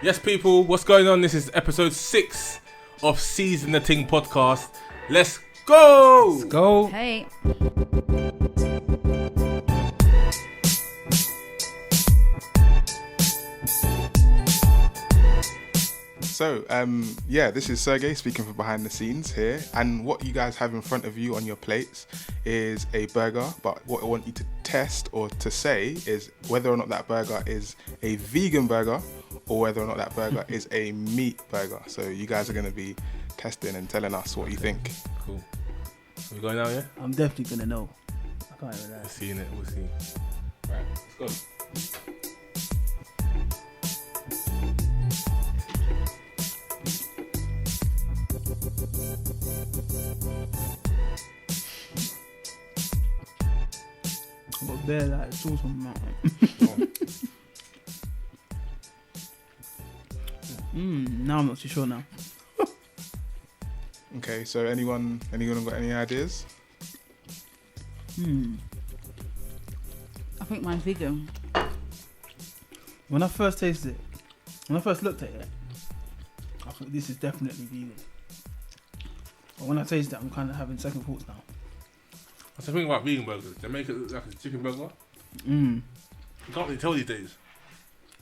Yes, people, what's going on? This is episode 6 of Season the Ting podcast. Let's go! Let's go. Hey. So, this is Sergey speaking from behind the scenes here. And what you guys have in front of you on your plates is a burger. But what I want you to test or to say is whether or not that burger is a vegan burger or whether or not that burger is a meat burger. So you guys are going to be testing and telling us what you think. Cool. We going now, yeah? I'm definitely going to know. I can't even lie. We'll see in it, we'll see. Right, let's go. I've got bare like sauce on my mouth. Now I'm not too sure now. Okay, so anyone got any ideas? I think mine's vegan. When I first looked at it, I thought this is definitely vegan. But when I taste it, I'm kind of having second thoughts now. That's the thing about vegan burgers. They make it look like a chicken burger. You can't really tell these days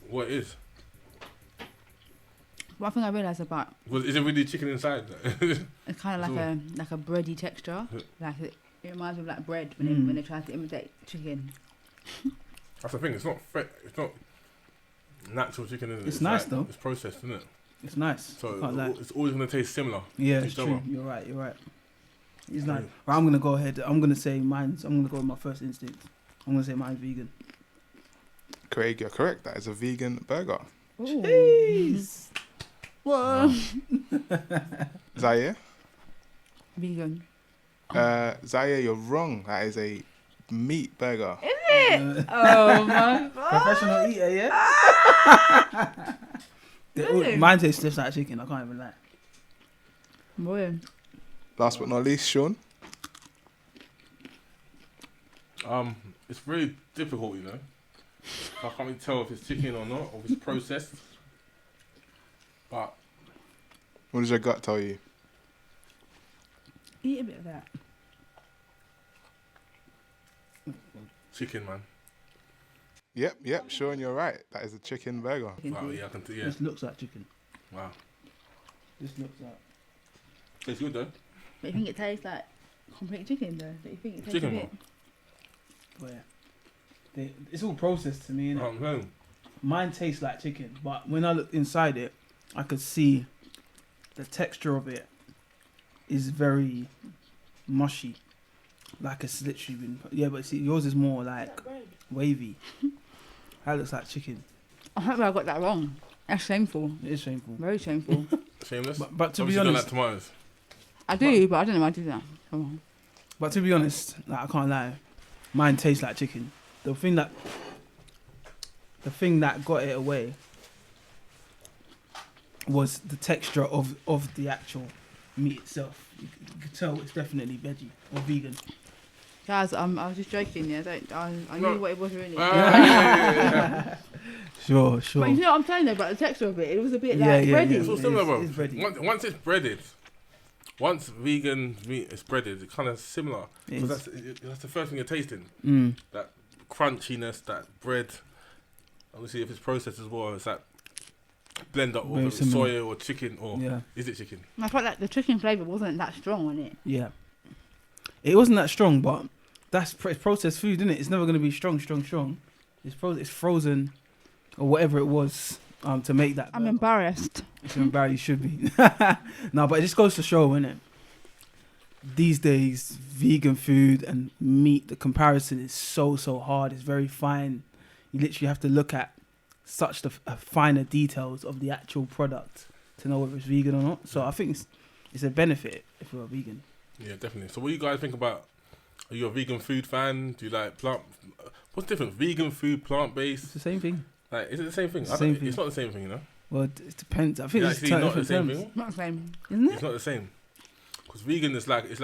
what it is. One thing I realised about Well, is it really chicken inside? it's kind of like a bready texture. Like it reminds me of like bread when they try to imitate chicken. That's the thing. It's not it's not natural chicken. Is it? It's nice like, though. It's processed, isn't it? It's nice. So Can't lie. it's always going to taste similar. Yeah, to it's each other. true. You're right. It's nice. Right, I'm gonna go ahead. I'm gonna say mine's. I'm gonna go with my first instinct. I'm gonna say mine's vegan. Craig, you're correct. That is a vegan burger. Jeez. Whoa. Zaire? Vegan. Zaire, you're wrong. That is a meat burger. Is it? Oh my god. Professional eater, yeah. Really? Mine tastes just like chicken. I can't even lie. Boy. Last but not least, Sean. It's very difficult, you know. I can't really tell if it's chicken or not, or if it's processed. But What does your gut tell you? Eat a bit of that. chicken, man. Yep, Sean, you're right. That is a chicken burger. Wow, yeah, I can. Yeah, This looks like chicken. wow. This looks like. Tastes good though. But you think it tastes like complete chicken though? Do you think it tastes Chicken, a bit? Where? It's all processed to me, innit? I'm home. Mine tastes like chicken, but when I looked inside it, I could see the texture of it is very mushy. Like it's literally been... Yeah, but see, yours is more like wavy. That looks like chicken. I hope I got that wrong. That's shameful. It is shameful. Very shameful. Shameless. But to Obviously be don't honest... like tomatoes. I do, but I don't know why I do that. Come on. But to be honest, like, I can't lie. Mine tastes like chicken. The thing that got it away was the texture of the actual meat itself. You could tell it's definitely veggie or vegan. Guys, I was just joking, yeah. I No. knew what it was really. Sure. But you know what I'm saying though about the texture of it? It was a bit Yeah, like yeah, bready. yeah. It's all similar, bro. It's bready. Once it's breaded, once vegan meat is breaded, it's kind of similar. It Because is. that's the first thing you're tasting. Mm. That crunchiness, that bread. Obviously, if it's processed as well, it's that blend up Very of similar. soya or chicken, or Yeah. is it chicken? I felt like the chicken flavour wasn't that strong on it. Yeah. It wasn't that strong, but that's it's processed food, isn't it? It's never going to be strong. It's frozen or whatever it was to make that. I'm burger. embarrassed. It's embarrassed, you should be. No, but it just goes to show, innit? These days, vegan food and meat, the comparison is so hard. It's very fine. You literally have to look at such the finer details of the actual product to know whether it's vegan or not. So I think it's a benefit if you're a vegan. Yeah, definitely. So what do you guys think about, are you a vegan food fan? Do you like plant, what's the difference? Vegan food, plant-based? It's the same thing. Like, is it the same thing? It's the same thing. It's not the same thing, you know? Well, it depends. I think Yeah, it's actually not the different same terms. thing. Not the same, isn't It's it? not the same. Because vegan is like, it's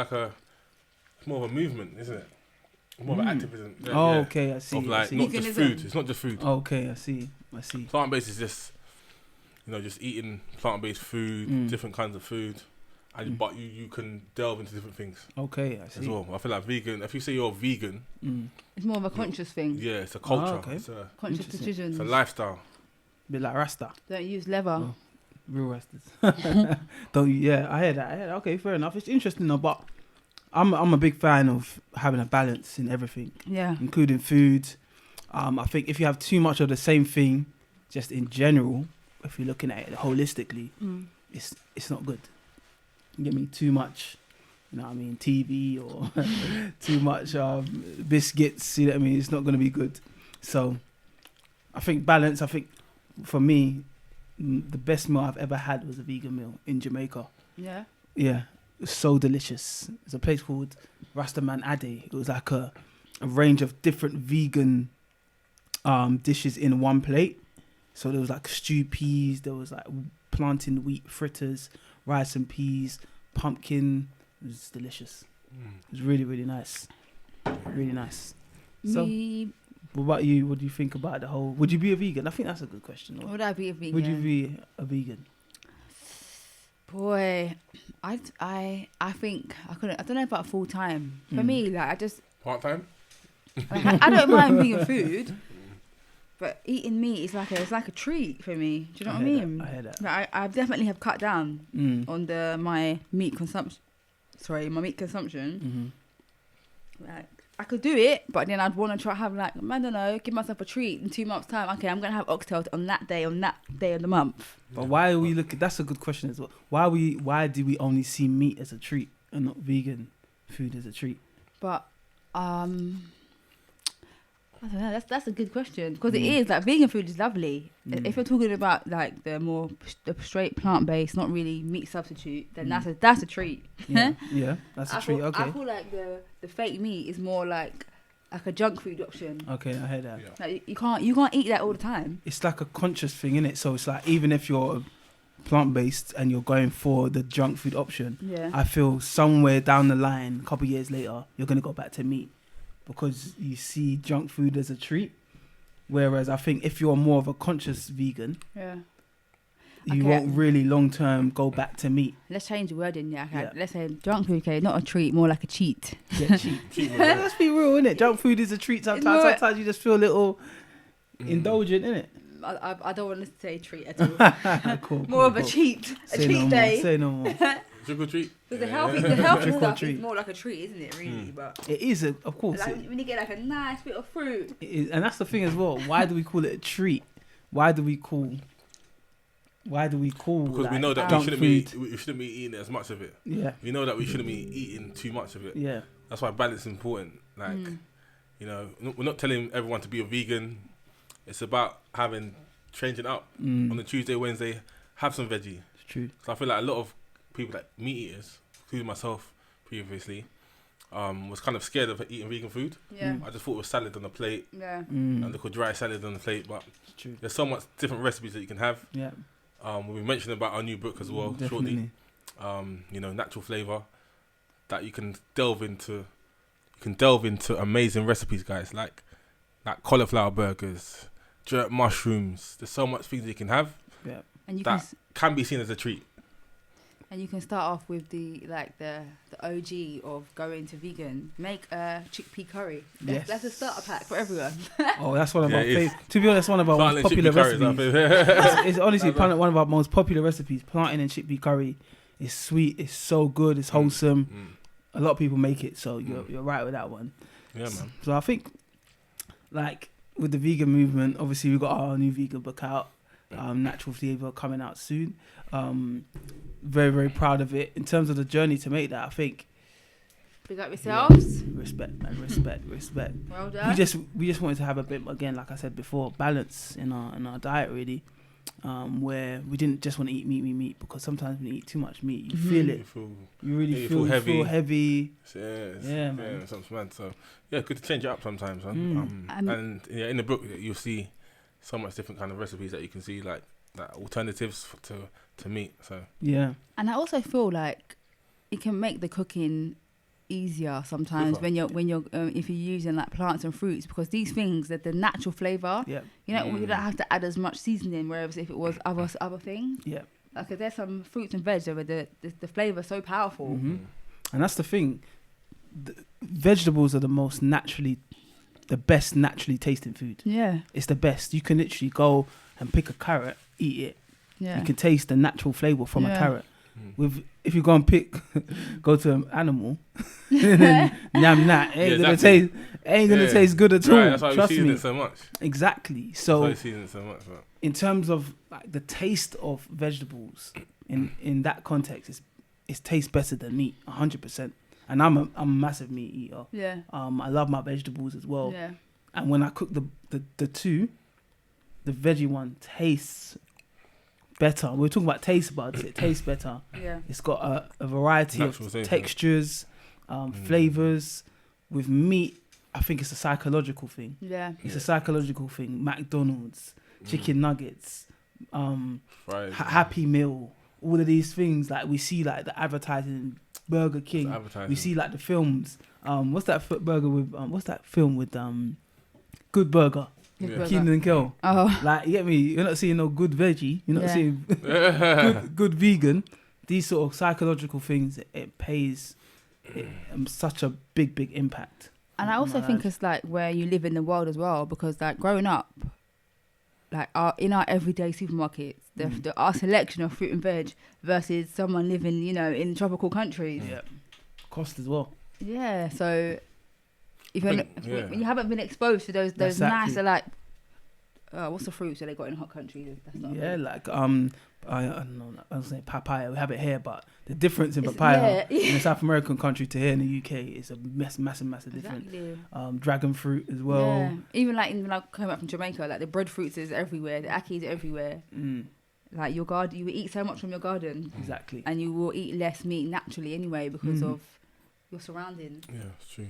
more of a movement, isn't it? More of an activism. Yeah, Oh, yeah. okay, I see. Of I like, see. not just Veganism. food. It's not just food. Okay, I see. Plant-based is just, just eating plant-based food, different kinds of food, and but you can delve into different things. Okay, I see. As well. I feel like vegan. If you say you're vegan, it's more of a conscious thing. yeah, it's a culture. okay. It's a Conscious decisions. lifestyle. Bit like Rasta. Don't use leather. Oh. Real Rastas. Don't you? Yeah, I hear that. Okay, fair enough. It's interesting though, but I'm a big fan of having a balance in everything, Yeah. including food. I think if you have too much of the same thing, just in general, if you're looking at it holistically, it's not good. You get me? Too much, you know what I mean, TV or too much biscuits, you know what I mean? It's not going to be good. So I think balance, for me, the best meal I've ever had was a vegan meal in Jamaica. Yeah. Yeah, it was so delicious. There's a place called Rastaman Ade. It was like a range of different vegan dishes in one plate. So there was like stew peas, there was like plantain wheat fritters, rice and peas, pumpkin. It was delicious. It was really, really nice. Really nice. So, what about you? What do you think about the whole... Would you be a vegan? I think that's a good question. Would I be a vegan? Would you be a vegan? Boy, I think I couldn't. I don't know about full time. For me, like I just Part-time? I don't mind vegan food, but eating meat is like a treat for me. Do you know what I mean? I hear that. Like, I definitely have cut down on my meat consumption. Sorry, my meat consumption. Like I could do it, but then I'd want to try have like I don't know, give myself a treat in 2 months' time. Okay, I'm gonna have oxtails on that day of the month. But why are we looking? That's a good question as well. Why do we only see meat as a treat and not vegan food as a treat? But I don't know. That's a good question because it is like vegan food is lovely. If you're talking about like the straight plant based, not really meat substitute, then that's a treat. Yeah, that's a treat. Okay. I feel like the fake meat is more like a junk food option. Okay, I heard that. Yeah. Like you can't eat that all the time. It's like a conscious thing, innit? So it's like even if you're plant based and you're going for the junk food option, I feel somewhere down the line, a couple of years later, you're gonna go back to meat. Because you see junk food as a treat. Whereas I think if you're more of a conscious vegan, you won't really long term go back to meat. Let's change the wording, Let's say junk food, not a treat, more like a cheat. Yeah, cheat. Let's be real, innit? Junk food is a treat sometimes. Sometimes you just feel a little indulgent, innit? I don't want to say treat at all. Cool, more of a cheat. A cheat day. Say no more. Trick or treat? Because the healthy stuff treat. is more like a treat, isn't it, really? But it is, of course. Like, when you get like a nice bit of fruit. It is, and that's the thing as well. Why do we call it a treat? Why do we call Because like, we know that we shouldn't be eating as much of it. Yeah. We know that we shouldn't be eating too much of it. Yeah. That's why balance is important. Like, we're not telling everyone to be a vegan. It's about changing up. On the Tuesday, Wednesday, have some veggie. It's true. So I feel like a lot of people that meat eaters, including myself previously, was kind of scared of eating vegan food. Yeah. I just thought it was salad on the plate. Yeah. And little dry salad on the plate, but True. there's so much different recipes that you can have. Yeah. We'll be mentioning about our new book as well shortly. Natural Flava, that you can delve into. You can delve into amazing recipes, guys, like cauliflower burgers, jerk mushrooms. There's so much things you can have. Yeah. And you can be seen as a treat. And you can start off with the OG of going to vegan. Make a chickpea curry. That's a starter pack for everyone. Oh, that's one of our favorites. To be honest, one of our most popular recipes. It's honestly one of our most popular recipes. Plantain and chickpea curry. It's sweet. It's so good. It's wholesome. A lot of people make it, so you're right with that one. Yeah, man. So I think, like with the vegan movement, obviously we've got our new vegan book out. Natural Flava coming out soon. Very, very proud of it. In terms of the journey to make that, I think. Big up yourselves. Yeah, respect, man. Respect. Well done. We just wanted to have a bit, again, like I said before, balance in our diet, really. Where we didn't just want to eat meat, because sometimes when you eat too much meat, you feel it. You really feel heavy. Yeah, man. So yeah, good to change it up sometimes, man. And in the book you'll see so much different kind of recipes that you can see, like alternatives to meat. So yeah, and I also feel like it can make the cooking easier sometimes when you're if you're using like plants and fruits, because these things that the natural flavor. Yeah. You know, you don't have to add as much seasoning. Whereas if it was other things. Yeah. Like there's some fruits and veg where the flavor is so powerful. Mm-hmm. And that's the thing. Vegetables are the best naturally tasting food. Yeah. It's the best. You can literally go and pick a carrot, eat it. Yeah. You can taste the natural flavour from a carrot. Mm. If you go and go to an animal, and then yam that ain't gonna taste good at all. Right, that's why Trust we season me. it so much. Exactly. So That's why we season it so much. But. in terms of like the taste of vegetables, in that context, it tastes better than meat, 100%. And I'm a massive meat eater. Yeah. I love my vegetables as well. Yeah. And when I cook the two, the veggie one tastes better. We're talking about taste buds. It tastes better. Yeah. It's got a variety Natural of taste, textures, flavors. With meat, I think it's a psychological thing. Yeah. It's a psychological thing. McDonald's, chicken nuggets, Fries, Happy Meal, all of these things. Like we see, like the advertising, Burger King. We see like the films. What's that burger with? What's that film with? Good Burger. Yeah. Keenan and Kel. Oh. Like, you get me? You're not seeing no good veggie. You're not Yeah. seeing good vegan. These sort of psychological things, it pays such a big impact. And I also think it's like where you live in the world as well, because like growing up, like in our everyday supermarkets, our selection of fruit and veg versus someone living, you know, in tropical countries. Yeah. Cost as well. Yeah. So if you're when you haven't been exposed to those Exactly. nicer like what's the fruits that they got in hot countries? That's not Like I don't know, I was saying papaya. We have it here, but the difference in papaya in a South American country to here in the UK is a massive difference. Exactly. Dragon fruit as well. Yeah. Even like when I came back from Jamaica, like the breadfruits is everywhere, the akis are everywhere. Like your garden, you will eat so much from your garden. Exactly. And you will eat less meat naturally anyway because of your surroundings. Yeah, it's true.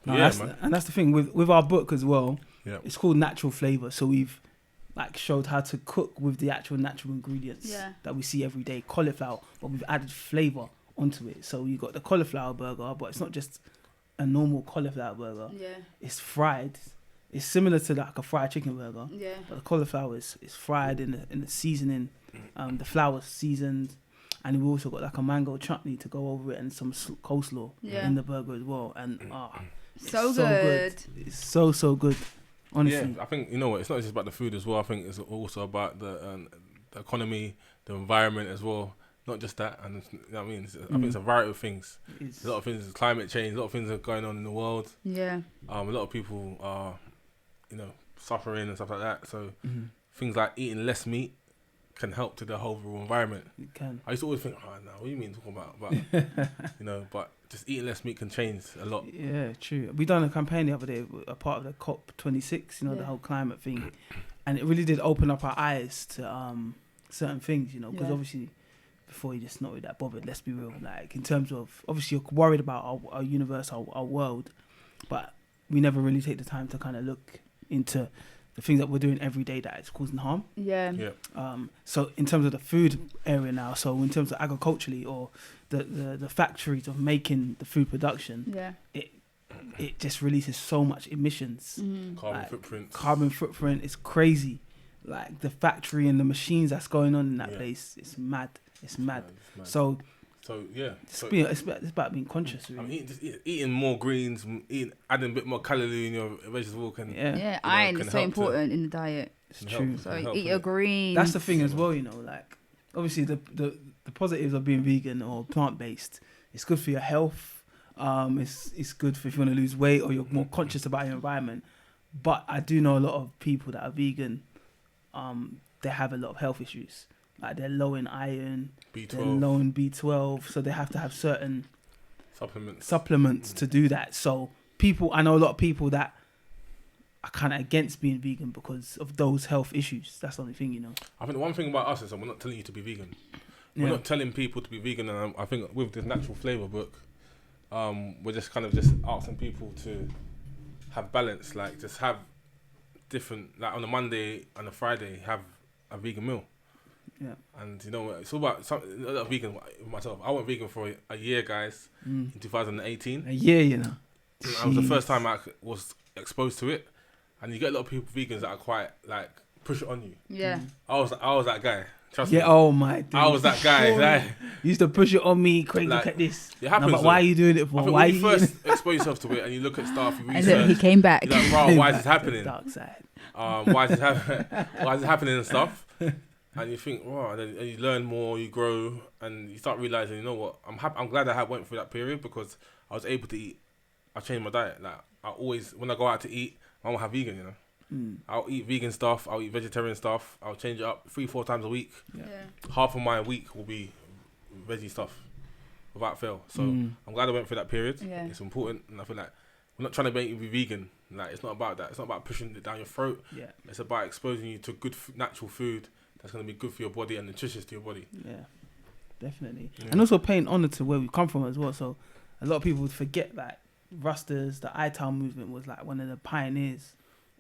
No, Yeah, that's the thing with our book as well. Yeah. It's called Natural Flavour, so we've like showed how to cook with the actual natural ingredients that we see every day. Cauliflower, but we've added flavour onto it. So you got the cauliflower burger, but it's not just a normal cauliflower burger. Yeah. It's fried. It's similar to like a fried chicken burger. Yeah. But the cauliflower is fried in the seasoning. The flour's seasoned. And we also got like a mango chutney to go over it and some coleslaw in the burger as well. And so good. It's so good. Honestly. Yeah, I think, you know what, it's not just about the food as well. I think it's also about the economy, the environment as well. Not just that. And you know what I mean? I think it's a variety of things. A lot of things, climate change, a lot of things are going on in the world. Yeah. A lot of people are, you know, suffering and stuff like that. So things like eating less meat can help to the whole environment. It can. I used to always think, no, what do you mean talking about? But, you know, but just eating less meat can change a lot. Yeah, true. We done a campaign the other day, a part of the COP26, you know, the whole climate thing. And it really did open up our eyes to certain things, you know, because obviously before you're just not really that bothered, let's be real. Like in terms of, obviously you're worried about our universe, our world, but we never really take the time to kind of look into the things that we're doing every day that is causing harm. Yeah. So in terms of the food area now, so in terms of agriculturally or the factories of making the food production, it just releases so much emissions. Carbon footprint is crazy. Like the factory and the machines that's going on in that place, it's mad. It's mad. So it's about being conscious. Really. I mean, eating more greens, adding a bit more calorie in your vegetable can. Yeah, iron is so important in the diet. It's true. So eat your greens. That's the thing as well, you know. Like obviously the positives of being vegan or plant based. It's good for your health. It's good for if you want to lose weight or you're more conscious about your environment. But I do know a lot of people that are vegan. They have a lot of health issues. Like they're low in iron, B12. they're low in B12, so they have to have certain supplements to do that. So I know a lot of people that are kind of against being vegan because of those health issues. That's the only thing, you know. I think the one thing about us is that we're not telling you to be vegan. We're not telling people to be vegan, and I think with this Natural Flavour book, we're just kind of just asking people to have balance, like just have different, like on a Monday and a Friday, have a vegan meal. Yeah. And you know, it's all about a lot of vegan myself. I went vegan for a year, guys, in 2018. A year, you know. That was the first time I was exposed to it, and you get a lot of people, vegans, that are quite like push it on you. Yeah. I was that guy. Trust me. Yeah, oh my days. I was that guy. Like, You used to push it on me, Craig, Like, look at this. it happens. No, but why are you doing it for? I think Why when are you you first expose yourself to it and you look at stuff, you And then research, he came back. you're like, bro, why is this Back to the happening? dark side. Why is this why is it happening and stuff? And you think, wow, and then you learn more, you grow, and you start realizing, you know what? I'm glad I went through that period because I was able to eat. I changed my diet. Like I always, when I go out to eat, I won't have vegan. You know, I'll eat vegan stuff. I'll eat vegetarian stuff. I'll change it up 3-4 times a week. Yeah. Half of my week will be veggie stuff, without fail. So I'm glad I went through that period. Yeah. It's important, and I feel like we're not trying to make you be vegan. Like it's not about that. It's not about pushing it down your throat. Yeah. It's about exposing you to good natural food that's going to be good for your body and nutritious to your body. Yeah, definitely. Yeah. And also paying honour to where we come from as well. So a lot of people would forget that Rastas, the I-Town movement, was like one of the pioneers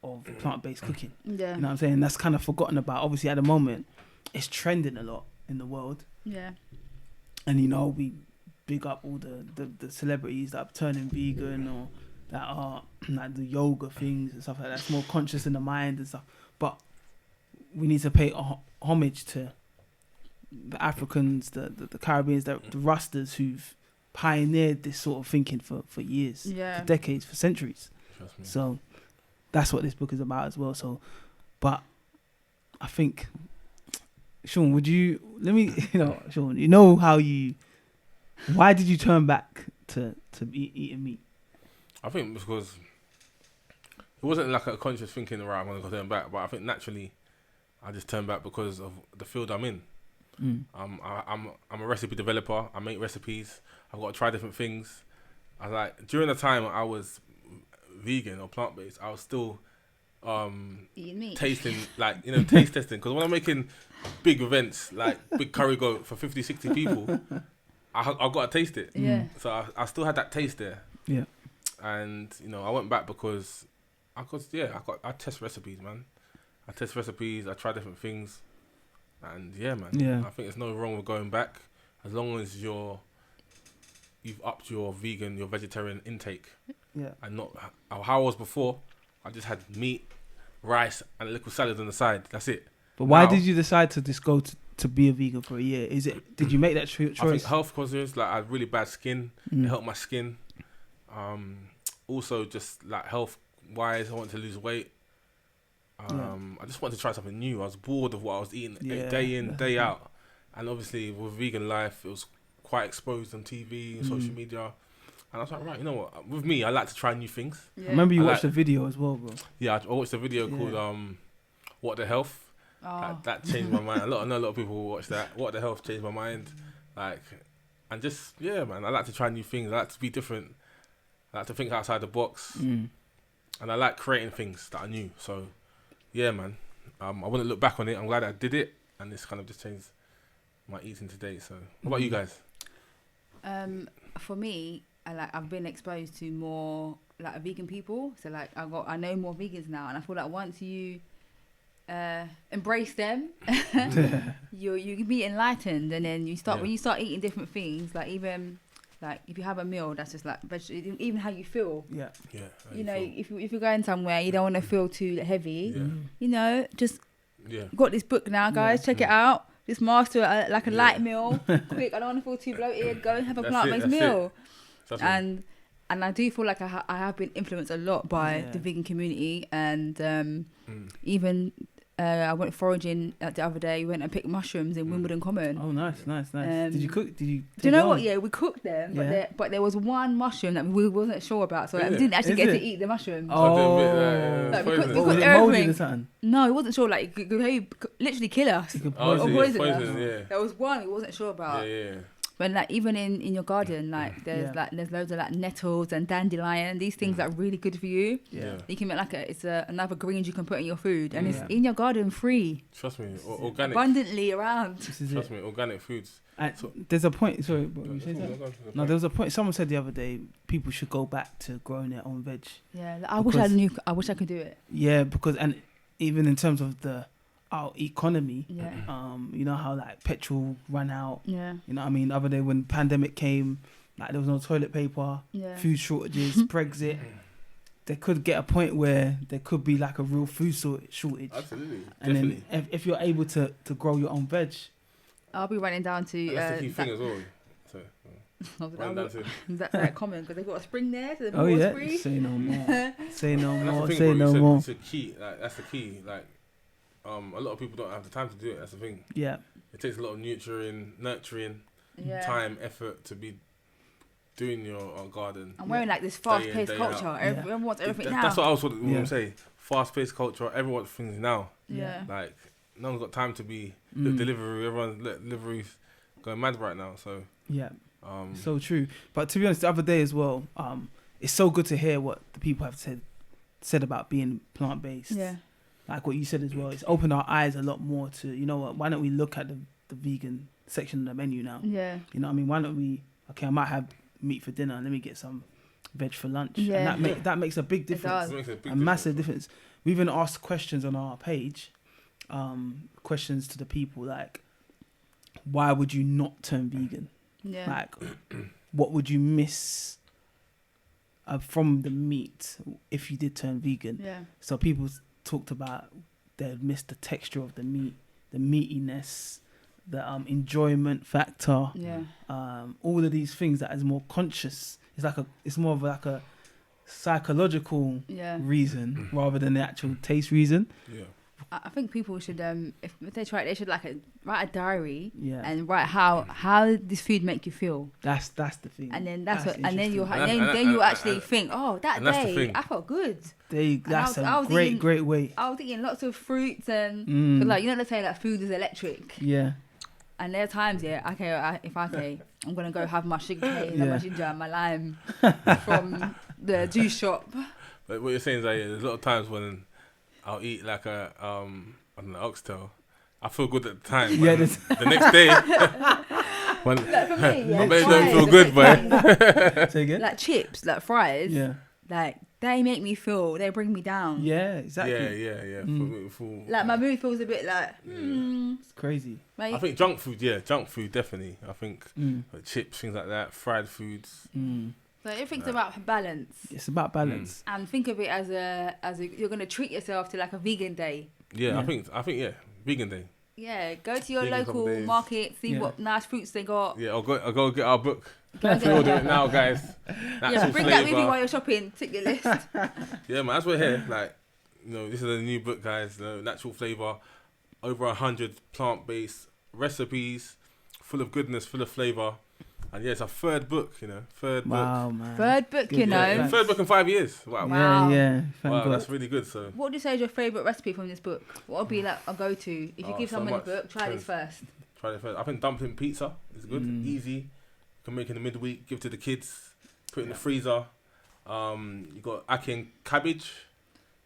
of plant-based cooking. Yeah. You know what I'm saying? That's kind of forgotten about. Obviously, at the moment, it's trending a lot in the world. Yeah. And, you know, we big up all the celebrities that are turning vegan or that are like the yoga things and stuff like that. It's more conscious in the mind and stuff. But we need to pay homage to the Africans, the Caribbeans, the Rastas who've pioneered this sort of thinking for years, Yeah. for decades, for centuries. Trust me. So that's what this book is about as well. So, but I think, Sean, Sean, you know why did you turn back to eating meat? I think because it wasn't like a conscious thinking, right, I'm going to turn back, but I think naturally I just turned back because of the field I'm in. I'm a recipe developer. I make recipes. I've got to try different things. I like during the time I was vegan or plant based, I was still Eating meat. tasting taste testing, because when I'm making big events like big curry goat for 50-60 people, I've got to taste it. Yeah. So I still had that taste there. Yeah. And I went back because I test recipes, man. I test recipes. I try different things, and yeah, man. Yeah. I think there's no wrong with going back as long as you've upped your vegan, your vegetarian intake. Yeah. And not how I was before. I just had meat, rice, and a little salad on the side. That's it. But why Now- did you decide to just go to be a vegan for a year? Did you make that choice? I think health causes, like I had really bad skin. Mm. It helped my skin. Also just like health wise, I wanted to lose weight. I just wanted to try something new. I was bored of what I was eating day in, day out. And obviously with vegan life, it was quite exposed on TV and social media. And I was like, right, you know what? With me, I like to try new things. Yeah. I remember you I watched like- a video as well, bro. Yeah, I watched a video Yeah. called What the Health. Oh. That changed my mind. I know a lot of people will watch that. What the Health changed my mind. And just, yeah, man, I like to try new things. I like to be different. I like to think outside the box. Mm. And I like creating things that are new. So, yeah, man. I wouldn't look back on it. I'm glad I did it. And this kind of just changed my eating today. So, what about you guys? For me, I've been exposed to more like vegan people. So like I know more vegans now, and I feel like once you embrace them, you can be enlightened, and then when you start eating different things, like even like if you have a meal that's just like even how you feel. Yeah. Yeah. If you're going somewhere, you don't want to feel too heavy. Yeah. Just Yeah. got this book now, guys. Check it out. Just master like a light meal, quick. I don't want to feel too bloated. Go and have a That's plant-based it, that's meal. That's And I do feel like I have been influenced a lot by the vegan community, and even I went foraging the other day. We went and picked mushrooms in Wimbledon Common. Oh, nice. Did you cook? Did you? Do you know what? Yeah, we cooked them, Yeah. but there was one mushroom that we wasn't sure about, so we didn't actually Is get it? to eat the mushroom. Oh, Like, we poison. could- was cooked it moldy everything. or something? No, it wasn't sure. Like, it could literally kill us. You could Oh, poison is it. it? poison us. Poison, yeah. There was one we wasn't sure about. Yeah. But like even in your garden, like there's loads of like nettles and dandelion. These things are really good for you. Yeah. You can make like another greens you can put in your food, and it's Yeah. in your garden free, Trust me, organic. abundantly around. This is Trust it. me, organic foods. There's a point. Sorry, bro, you say that? No, there was a point. Someone said the other day people should go back to growing their own veg. Yeah, like, I wish I could do it. Yeah, because and even in terms of the our economy. Yeah. You know how like petrol ran out. Yeah. You know what I mean? The other day when pandemic came, like there was no toilet paper, Yeah. food shortages, Brexit. There could get a point where there could be like a real food shortage. Absolutely, And definitely. then if you're able to grow your own veg, I'll be running down to. And that's the key thing as well. So, running down to. That's very common because they've got a spring there, so the oh yeah, free. say no more, say no And that's more, the thing, say bro, no you said more. it's a key. Like that's the key. Like, a lot of people don't have the time to do it. That's the thing. Yeah, It takes a lot of nurturing, Yeah. time, effort to be doing your garden. I'm wearing like this Day in, fast-paced day culture. out. Everyone wants everything now. That's what I was going Yeah. to say. Fast-paced culture. Everyone wants things now. Yeah. Like, no one's got time to be Mm. delivery. Everyone's deliveries going mad right now. So, yeah, um, so true. But to be honest, the other day as well, it's so good to hear what the people have said about being plant-based. Yeah. Like what you said as well, it's opened our eyes a lot more to, you know what, why don't we look at the vegan section of the menu now? Yeah. You know what I mean? Why don't we, okay, I might have meat for dinner, let me get some veg for lunch. Yeah. And that makes a big difference. does. it makes a big A massive difference. We even asked questions on our page, questions to the people like, why would you not turn vegan? Yeah. Like, what would you miss from the meat if you did turn vegan? Yeah. So people talked about they'd miss the texture of the meat, the meatiness, the enjoyment factor, Yeah. all of these things that is more conscious. It's more of like a psychological Yeah. reason rather than the actual taste reason. Yeah. I think people should, if they try it, they should write a diary Yeah, and write how this food make you feel, that's the thing. and then that's what, and then interesting. you'll And then you and- actually and- think, oh, that and that's the day thing. I felt good. That's I a was great eating- way. I was eating lots of fruits and 'cause, Mm. like, you know, they say like food is electric, Yeah, and there are times I'm gonna go have my sugar cane and my Yeah. ginger and my lime from the juice shop. But what you're saying is that there's a lot of times when I'll eat like an oxtail. I feel good at the time. Yeah, But the next day, when Like for me, yeah, my belly fries don't feel are good, big boy. thing. say again. Like chips, like fries, Yeah, like they make me feel, they bring me down. yeah, exactly. Yeah. Mm. Like my mood feels a bit like, It's crazy. like, I think junk food definitely. I think Mm. like chips, things like that, fried foods. Mm. so everything's about balance. It's about balance. And think of it as a you're gonna treat yourself to like a vegan day. Yeah, Yeah. I think yeah, vegan day. Yeah, go to your Vegan couple local days. market, see Yeah. what nice fruits they got. Yeah, I'll go get our book. Go and get Pre-order that. it now, guys. Yeah, Natural bring that with you flavour. while you're shopping. Tick your list. Yeah, man, as we're here, like, you know, this is a new book, guys. Natural flavour, over 100 plant-based recipes, full of goodness, full of flavour, and yeah, it's our third book. Third Wow, man. Third book, Good you work, know. thanks. third book in 5 years. Wow, Wow. Yeah. Thank wow, God. that's really good. So, What would you say is your favourite recipe from this book? What would be like a go-to? If you Oh, give so someone a much. book, try this first. try it first. I think dumpling pizza is good, Mm. easy. You can make in the midweek, give to the kids, put it in the freezer. You got ackee and cabbage,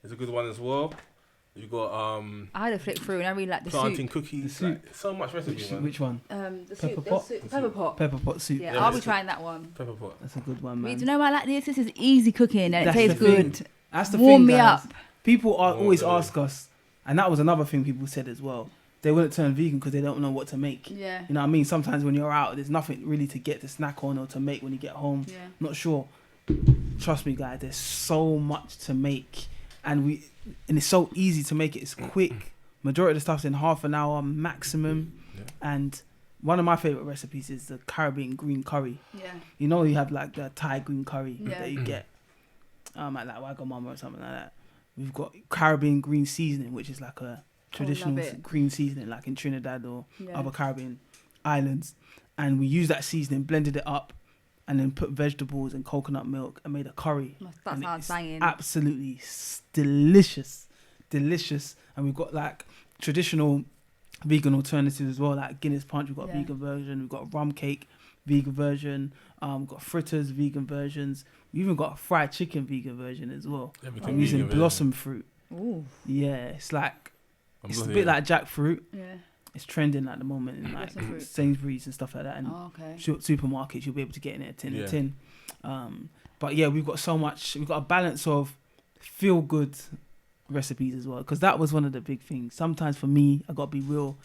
is a good one as well. You got I had a flick through and I really like the plantain soup. cookies. The soup. Like, so much recipe, man. Which one? The Pepper soup, pot? pepper pot. Pepper pot soup. Yeah, Yeah, I'll be it's trying that one. Pepper pot. That's a good one, Do man. you know why I like this? This is easy cooking and it That's tastes the thing. good. That's the Warm thing, me guys. up. People are Oh, always yeah. ask us, and that was another thing people said as well. They wouldn't turn vegan because they don't know what to make. Yeah. You know what I mean? Sometimes when you're out, there's nothing really to get to snack on or to make when you get home. Yeah. Not sure. Trust me, guys. There's so much to make, and it's so easy to make it. It's quick. Majority of the stuff's in half an hour maximum. Yeah. And one of my favorite recipes is the Caribbean green curry. Yeah. You know, you have like the Thai green curry Yeah. that you get at like Wagamama or something like that. We've got Caribbean green seasoning, which is like a traditional it. green seasoning, like in Trinidad or Yeah. other Caribbean islands. And we use that seasoning, blended it up, and then put vegetables and coconut milk and made a curry. That And sounds it's banging. Absolutely delicious. And we've got like traditional vegan alternatives as well, like Guinness Punch. We've got a Yeah. vegan version. We've got a rum cake vegan version. We've got fritters vegan versions. We even got a fried chicken vegan version as well. Everything I'm using vegan, blossom fruit. Ooh. Yeah, it's like I'm it's a blessed, bit yeah. like jackfruit. Yeah. It's trending at the moment in like Blossom fruit. Sainsbury's and stuff like that, and Oh, okay. supermarkets. You'll be able to get in it tin Yeah. in tin. But yeah, we've got so much. We've got a balance of feel good recipes as well, because that was one of the big things. Sometimes for me, I gotta be real.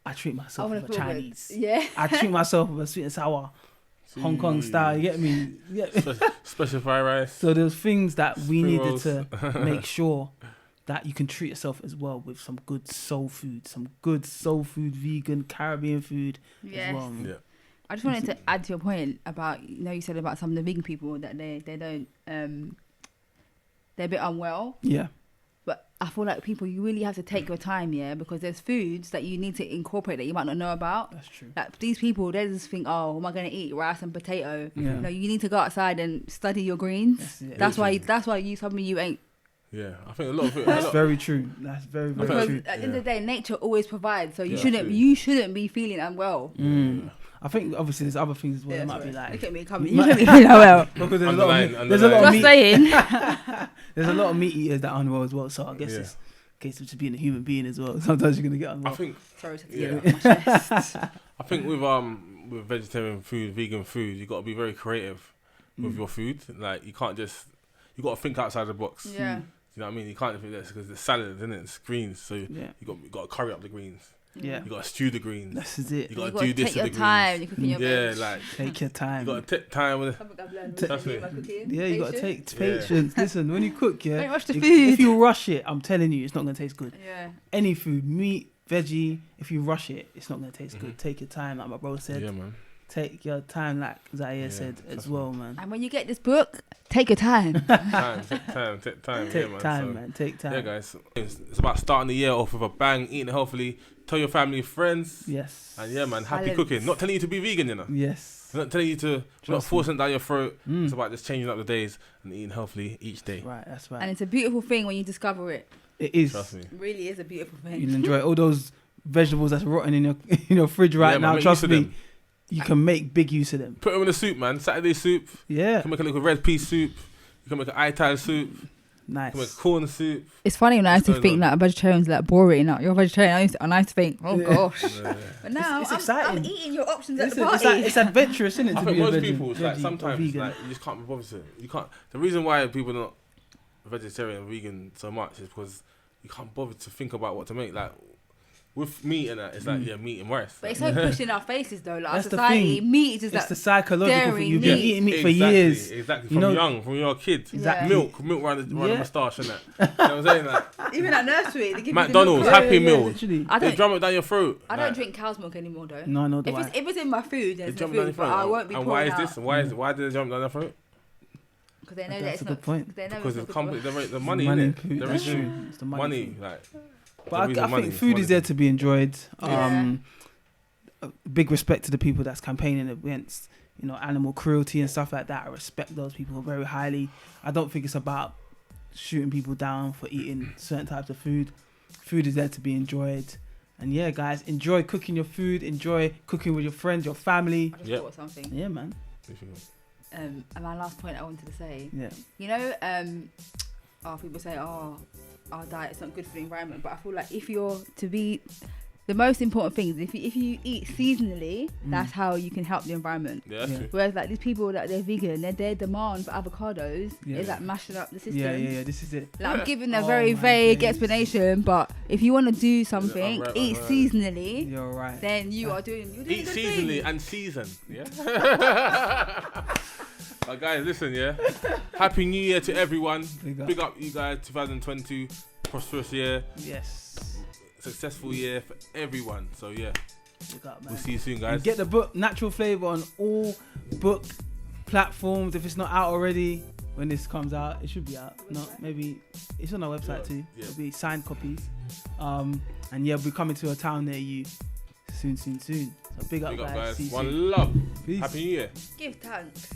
I treat myself I with wanna a feel good. Chinese. Yeah. I treat myself with a sweet and sour Hong Kong style. You get me? Yeah. Special fried rice. So there's things that we Spring needed rolls. to make sure that you can treat yourself as well with some good soul food, vegan, Caribbean food Yes. as well. Yeah. I just wanted to add to your point about, you said about some of the vegan people that they don't, they're a bit unwell. Yeah. But I feel like people, you really have to take your time, yeah, because there's foods that you need to incorporate that you might not know about. That's true. Like these people, they just think, oh, what am I going to eat? Rice and potato. Yeah. No, you need to go outside and study your greens. That's it. That's why you tell me you ain't. Yeah, I think a lot of it. That's very true. That's very, very Because true. at the end of the day, nature always provides. So you Yeah. shouldn't be feeling unwell. Mm. I think obviously there's other things as well. Yeah, It might sorry. be like Look at me coming. You shouldn't be feeling unwell. because there's Underline. a lot of Just meat. saying. There's a lot of meat eaters that are unwell as well. So I guess Yeah. it's a case of just being a human being as well. Sometimes you're gonna get I unwell. think. Sorry to Yeah. get it off my chest. I think with vegetarian food, vegan food, you got to be very creative with your food. Like you can't just. You got to think outside the box. Yeah. You know what I mean? You can't think this because it's salad, isn't it? It's greens, so Yeah. you got to curry up the greens. Yeah. You got to stew the greens. This is it. You got You to do this take your to the time. greens. You're cooking your Yeah, veg. like Take your time. you got to take time with it. Something I've learned Trust recently me. in my cooking. Yeah, you got to Patience. take patience. Listen, when you cook, yeah, Don't rush the if food. you rush it, I'm telling you, it's not gonna taste good. Yeah. Any food, meat, veggie, if you rush it, it's not gonna taste good. Take your time, like my bro said. Yeah, man. Take your time, like Zaire Yeah, said as trust well, man. And when you get this book, take your time. Take time. Take Yeah, man. time, So, man. Take time. yeah, guys. It's about starting the year off with a bang, eating healthily. Tell your family, friends. Yes. And yeah, man, happy Balance. cooking. Not telling you to be vegan, you know. Yes. We're not telling you to, we're not Trust me. forcing it down your throat. Mm. It's about just changing up the days and eating healthily each day. Right, that's right. And it's a beautiful thing when you discover it. It is. Trust me. It really is a beautiful thing. You'll enjoy all those vegetables that's rotten in your fridge right Yeah, man, now. make Trust use of me, them. you can make big use of them. Put them in the soup, man. Saturday soup. Yeah. You can make a little red pea soup. You can make an Ital soup. You can make Nice. corn soup. It's funny when I used to What's think going like vegetarians like boring. Like, you're a vegetarian. I used to think, oh Yeah. gosh. Yeah. But now It's I'm exciting. eating your options at Listen, the it's, party. like, it's adventurous, isn't it? I To think be a most veggie- people, it's like veggie or sometimes vegan. like you just can't be bothered to. You can't. The reason why people are not vegetarian and vegan so much is because you can't bother to think about what to make. Like with meat and that, it's like meat and rice. But it's so pushed in our faces though. Like our That's the society, thing. meat is just It's like the psychological dairy, thing. You've been meat. eating meat for Exactly, years. Exactly. You From know- you're a kid. Exactly. Milk around the Yeah. moustache and that. You know what I'm saying? Like even at nursery. They give you the McDonald's, milk. Happy Meal. Literally. I They don't. drum it down your throat. I don't Like, drink cow's milk anymore though. No, no, do If I. it's in my food, They then it's jump in down your food. But throat. I won't be And why pouring is this? out Why did they jump down your throat? because they know that That's it's a not. good point. They know Because it's the not good company, for- the money, Money, innit? food, The that's reason true. It's the money, food. like. But I reason money, think it's food money. is there to be enjoyed. Yeah. Big respect to the people that's campaigning against, animal cruelty and stuff like that. I respect those people very highly. I don't think it's about shooting people down for eating certain types of food. Food is there to be enjoyed. And yeah, guys, enjoy cooking your food. Enjoy cooking with your friends, your family. I just Yep. thought of something. Yeah, man. And my last point I wanted to say. Yeah. People say, our diet's not good for the environment, but I feel like if you're to be, the most important thing is if you eat seasonally, that's how you can help the environment. Yeah, that's Yeah. true. Whereas like these people that they're vegan, their demand for avocados Yeah. is like mashing up the system. Yeah. This is it. Like I'm giving a Oh very my vague days. explanation, but if you want to do something, right, eat right. seasonally, You're right. then you're doing Eat a good seasonally thing. and season. Yeah. But guys, listen, yeah. Happy New Year to everyone. Big up. Big up you guys. 2022, prosperous year, Yes. successful year for everyone. So yeah, Big up, man. we'll see you soon, And guys. get the book Natural Flava on all book platforms. If it's not out already, when this comes out, it should be out. No, maybe it's on our website too. Yeah. It'll be signed copies. And yeah, we'll be coming to a town near you soon. So big up, Big up, guys. guys. See you One soon. love. Peace. Happy New Year. Give thanks.